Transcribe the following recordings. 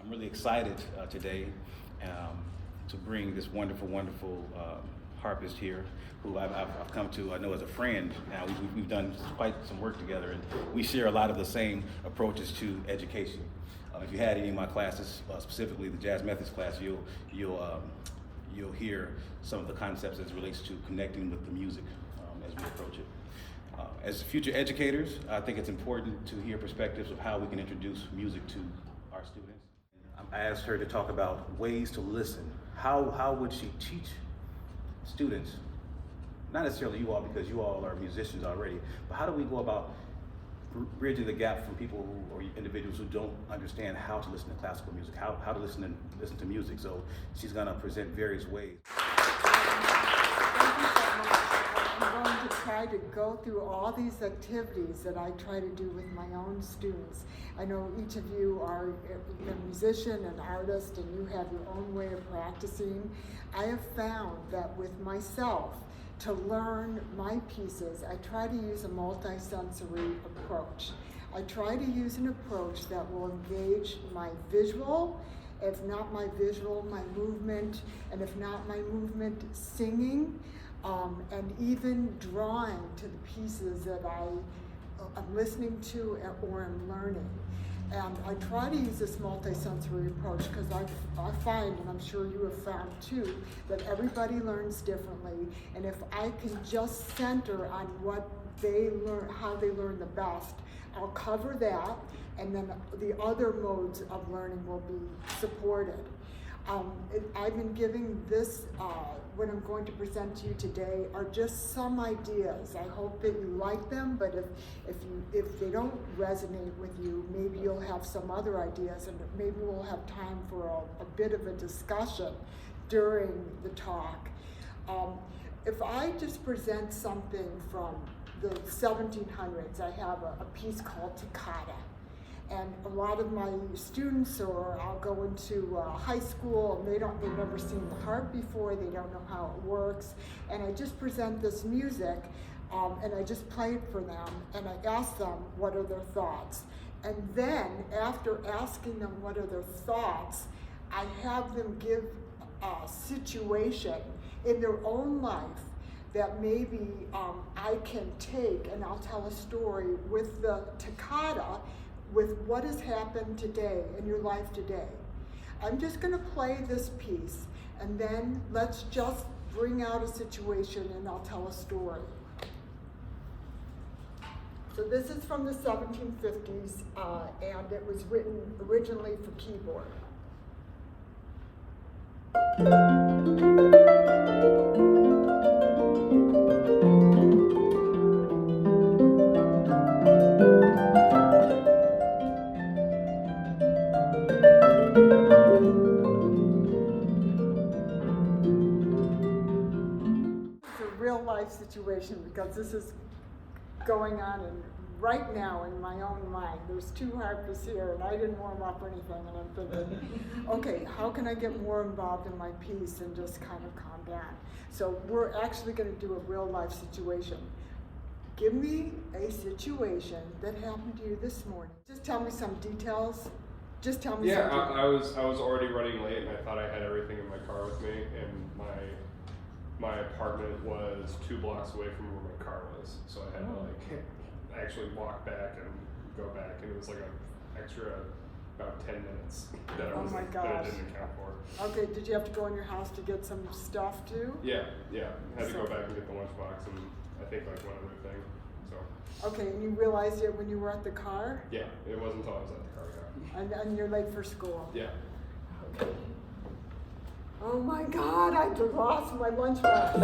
I'm really excited today to bring this wonderful harpist here, who I've come to know as a friend. Now we've done quite some work together, and we share a lot of the same approaches to education. If you had any of my classes, specifically the jazz methods class, you'll hear some of the concepts as it relates to connecting with the music as we approach it. As future educators, I think it's important to hear perspectives of how we can introduce music to our students. I asked her to talk about ways to listen. How would she teach students, not necessarily you all because you all are musicians already, but how do we go about bridging the gap from people who, or individuals who don't understand how to listen to classical music, how to listen to music. So she's gonna present various ways. I'm going to try to go through all these activities that I try to do with my own students. I know each of you are a musician, an artist, and you have your own way of practicing. I have found that with myself, to learn my pieces, I try to use a multisensory approach. I try to use an approach that will engage my visual, if not my visual, my movement, and if not my movement, singing, and even drawing to the pieces that I'm listening to or am learning. And I try to use this multisensory approach because I find, and I'm sure you have found too, that everybody learns differently. And if I can just center on what they learn, how they learn the best, I'll cover that, and then the other modes of learning will be supported. I've been giving this, what I'm going to present to you today are just some ideas. I hope that you like them, but if they don't resonate with you, maybe you'll have some other ideas, and maybe we'll have time for a bit of a discussion during the talk. If I just present something from the 1700s, I have a piece called Toccata. And a lot of my students, or I'll go into high school, and they've never seen the harp before, they don't know how it works. And I just present this music, and I just play it for them, and I ask them what are their thoughts. And then, after asking them what are their thoughts, I have them give a situation in their own life that maybe I can take, and I'll tell a story with the toccata, with what has happened today in your life today. I'm just going to play this piece, and then let's just bring out a situation and I'll tell a story. So this is from the 1750s, and it was written originally for keyboard. Situation, because this is going on right now in my own mind. There's two harpists here, and I didn't warm up or anything, and I'm thinking, okay, how can I get more involved in my piece and just kind of calm down? So we're actually going to do a real life situation. Give me a situation that happened to you this morning. Just tell me some details. Just tell me. Yeah, I was already running late, and I thought I had everything in my car with me, and my apartment was 2 blocks away from where my car was, so I had to actually walk back and go back, and it was like an extra about 10 minutes that I didn't account for. Okay, did you have to go in your house to get some stuff too? Yeah, had to go back and get the lunchbox and I think like one other thing. So. Okay, and you realized it when you were at the car? Yeah, it wasn't until I was at the car. Yeah. And you're late for school? Yeah. Okay. Oh my God, I lost my lunchbox. I'm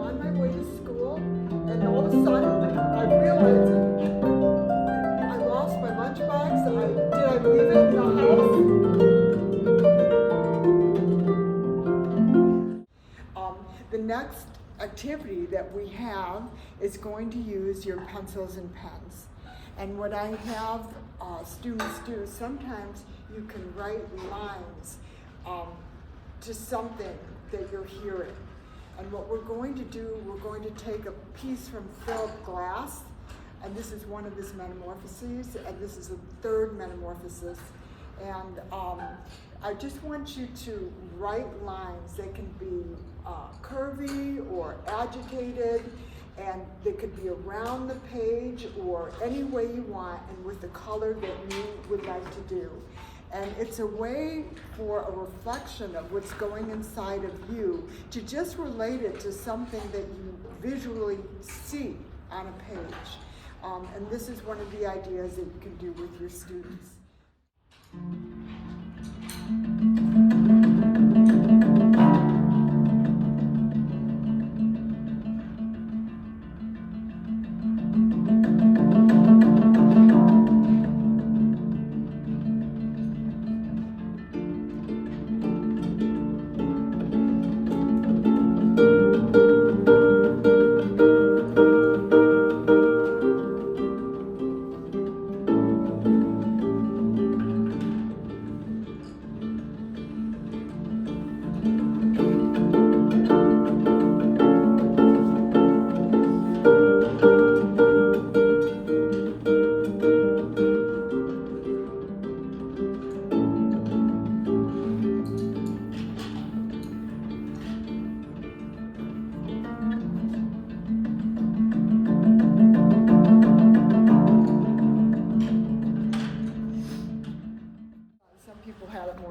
on my way to school, and all of a sudden, I realized I lost my lunchbox. Did I leave it in the house? The next activity that we have is going to use your pencils and pens. And what I have students do, sometimes you can write lines to something that you're hearing. And what we're going to do, we're going to take a piece from Philip Glass, and this is one of his metamorphoses, and this is the third metamorphosis. And I just want you to write lines. They can be curvy or agitated, and they could be around the page or any way you want and with the color that you would like to do. And it's a way for a reflection of what's going inside of you to just relate it to something that you visually see on a page. And this is one of the ideas that you can do with your students.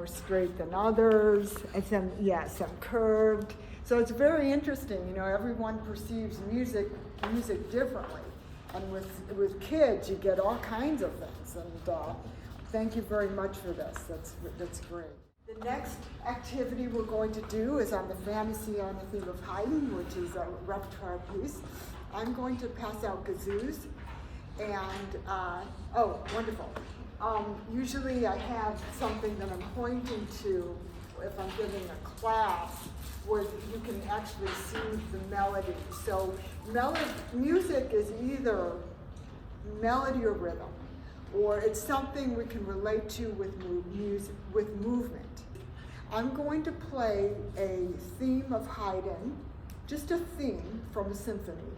Straight than others, and some curved. So it's very interesting. You know, everyone perceives music differently, and with kids, you get all kinds of things. And thank you very much for this. That's great. The next activity we're going to do is on the fantasy on the theme of Haydn, which is a repertoire piece. I'm going to pass out kazoos, and oh, wonderful. Usually I have something that I'm pointing to if I'm giving a class where you can actually see the melody. So music is either melody or rhythm, or it's something we can relate to with movement. I'm going to play a theme of Haydn, just a theme from a symphony.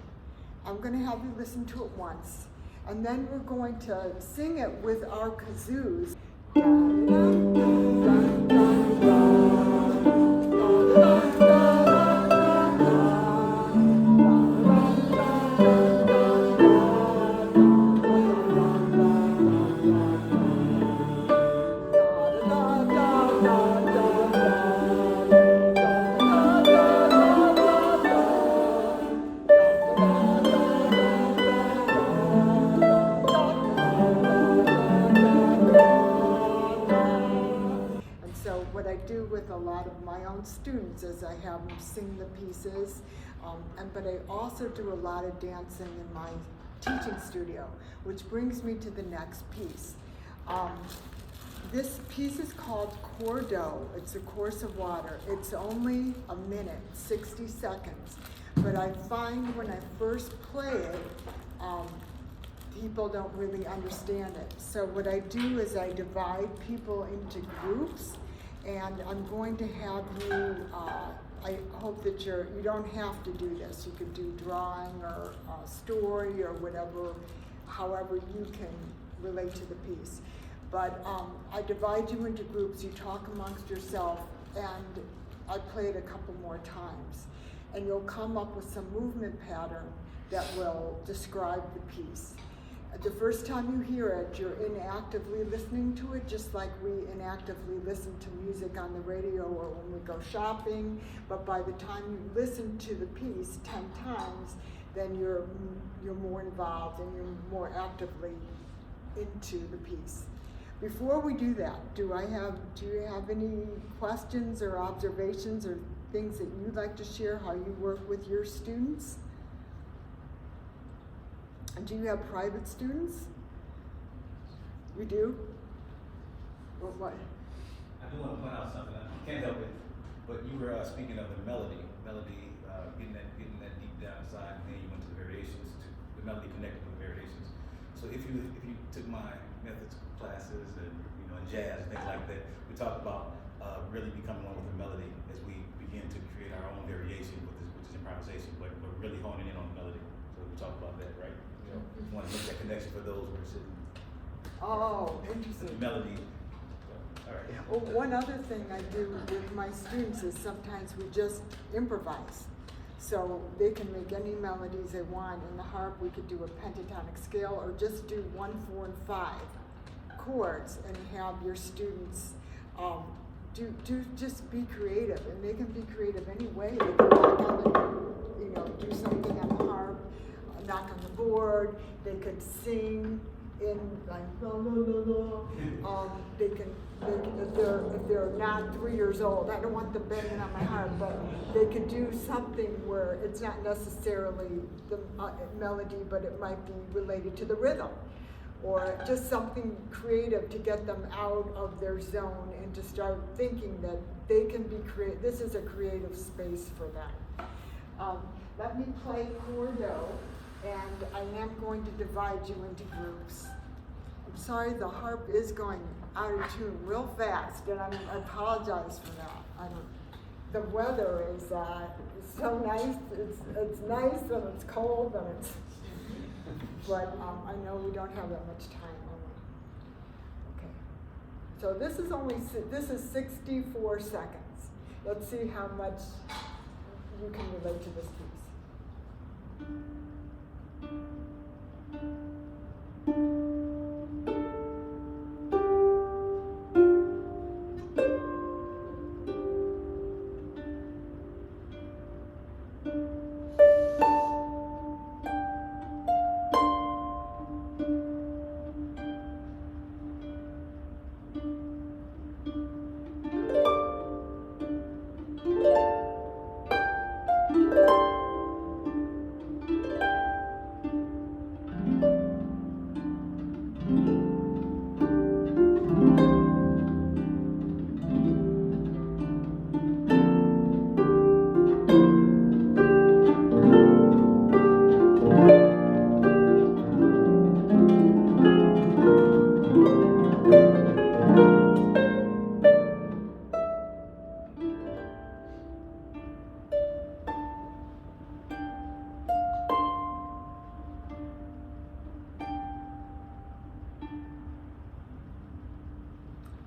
I'm going to have you listen to it once. And then we're going to sing it with our kazoos. With a lot of my own students as I have them sing the pieces, but I also do a lot of dancing in my teaching studio, which brings me to the next piece. This piece is called Cordeau. It's a course of water. It's only a minute, 60 seconds, but I find when I first play it, people don't really understand it. So what I do is I divide people into groups. And I'm going to have you, I hope that you don't have to do this. You could do drawing or story or whatever, however you can relate to the piece. But I divide you into groups, you talk amongst yourself, and I play it a couple more times. And you'll come up with some movement pattern that will describe the piece. The first time you hear it, you're inactively listening to it, just like we inactively listen to music on the radio or when we go shopping. But by the time you listen to the piece 10 times, then you're more involved and you're more actively into the piece. Before we do that, do you have any questions or observations or things that you'd like to share how you work with your students? And do you have private students? You do? Or what? I do want to point out something. I can't help it, but you were speaking of the melody, getting that deep down inside, and then you went to the variations, to the melody connected with the variations. So if you took my methods classes and jazz and things like that, we talk about really becoming one with the melody as we begin to create our own variation, which is improvisation, but really honing in on the melody. So we talk about that, right? We want to make that connection for those who are sitting. Oh, The interesting. melody. All right. Well, one other thing I do with my students is sometimes we just improvise. So they can make any melodies they want. In the harp, we could do a pentatonic scale or just do 1, 4, and 5 chords and have your students just be creative. And they can be creative any way. They can knock on the, do something on the harp, knock on the board. They could sing in like la la la la. They can if they're not 3 years old. I don't want them banging on my harp, but they could do something where it's not necessarily the melody, but it might be related to the rhythm, or just something creative to get them out of their zone and to start thinking that they can be creative. This is a creative space for them. Let me play Cordo, and I am going to divide you into groups. I'm sorry, the harp is going out of tune real fast, and I apologize for that. The weather is so nice. It's nice and it's cold and it's. But I know we don't have that much time. Okay. So this is 64 seconds. Let's see how much you can relate to this piece.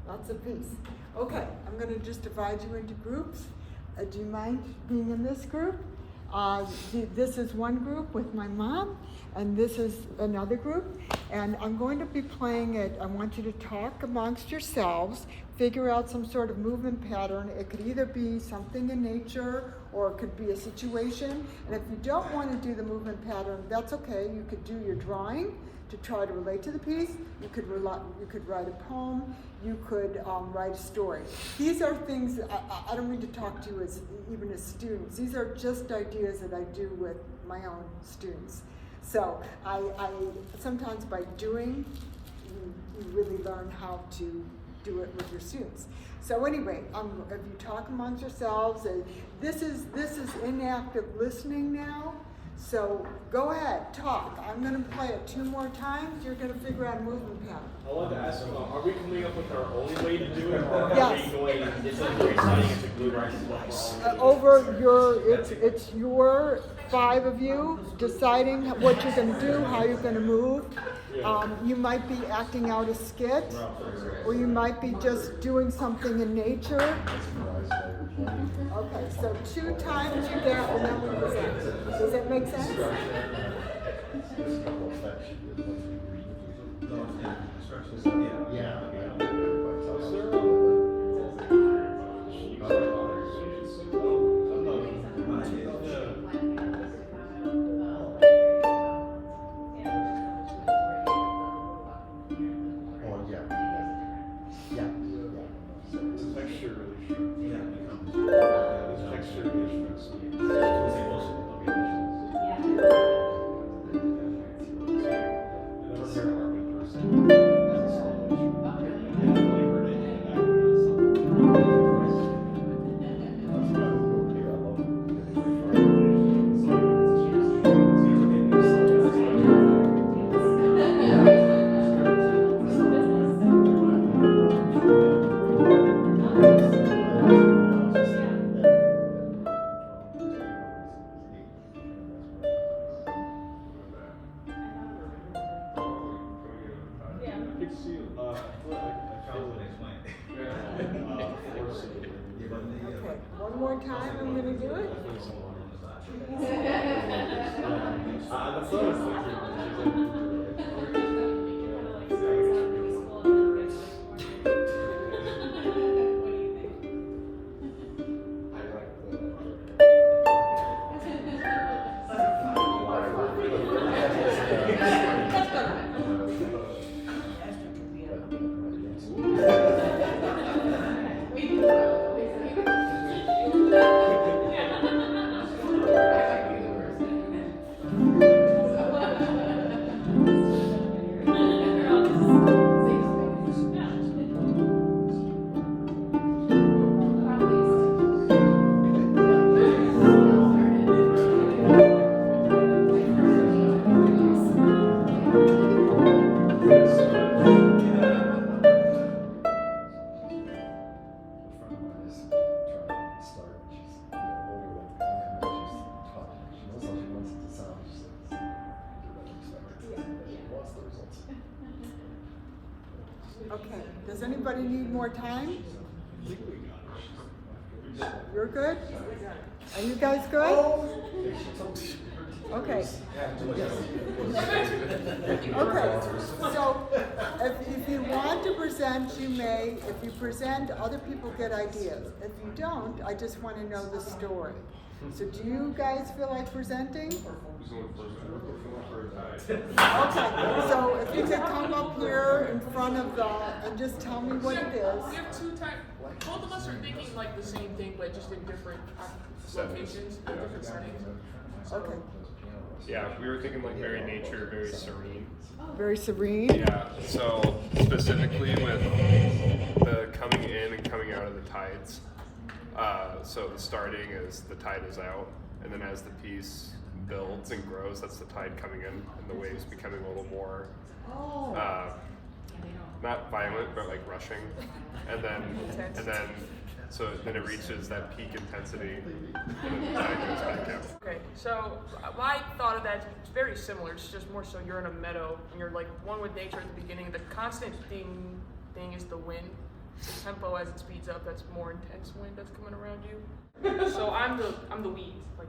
Lots of peace. Okay, I'm going to just divide you into groups. Do you mind being in this group? This is one group with my mom, and this is another group. And I'm going to be playing it. I want you to talk amongst yourselves, figure out some sort of movement pattern. It could either be something in nature or it could be a situation. And if you don't want to do the movement pattern, that's okay. You could do your drawing to try to relate to the piece. You could write a poem. You could write a story. These are things, I don't mean to talk to you even as students. These are just ideas that I do with my own students. So I sometimes by doing, you really learn how to do it with your students. So anyway, if you talk amongst yourselves, this is inactive listening now. So go ahead, talk. I'm going to play it 2 more times. You're going to figure out a movement pattern. I wanted to ask, are we coming up with our own way to do it, or Yes. are we going? It's like we're deciding it's a group. It's your 5 of you deciding what you're going to do, how you're going to move. You might be acting out a skit, or you might be just doing something in nature. Okay, so 2 times you get, and then we present. Does that make sense? Okay, one more time, I'm gonna do it. Okay, does anybody need more time? You're good? Are you guys good? Okay. Okay, so if you want to present, you may. If you present, other people get ideas. If you don't, I just want to know the story. So do you guys feel like presenting? Okay, so if you could come up here in front of and just tell me what it is. We have two types. Both of us are thinking like the same thing, but just in different locations, different settings. Okay. Yeah, we were thinking like very nature, very serene. Very serene? Yeah, so specifically with the coming in and coming out of the tides. So the starting is the tide is out, and then as the piece builds and grows, that's the tide coming in, and the waves becoming a little more, not violent, but like rushing, and then so then it reaches that peak intensity, and then the tide goes back out. Okay, so my thought of that is very similar. It's just more so you're in a meadow and you're like one with nature at the beginning. The constant thing is the wind. The tempo as it speeds up, that's more intense wind that's coming around you. So I'm the weeds, like.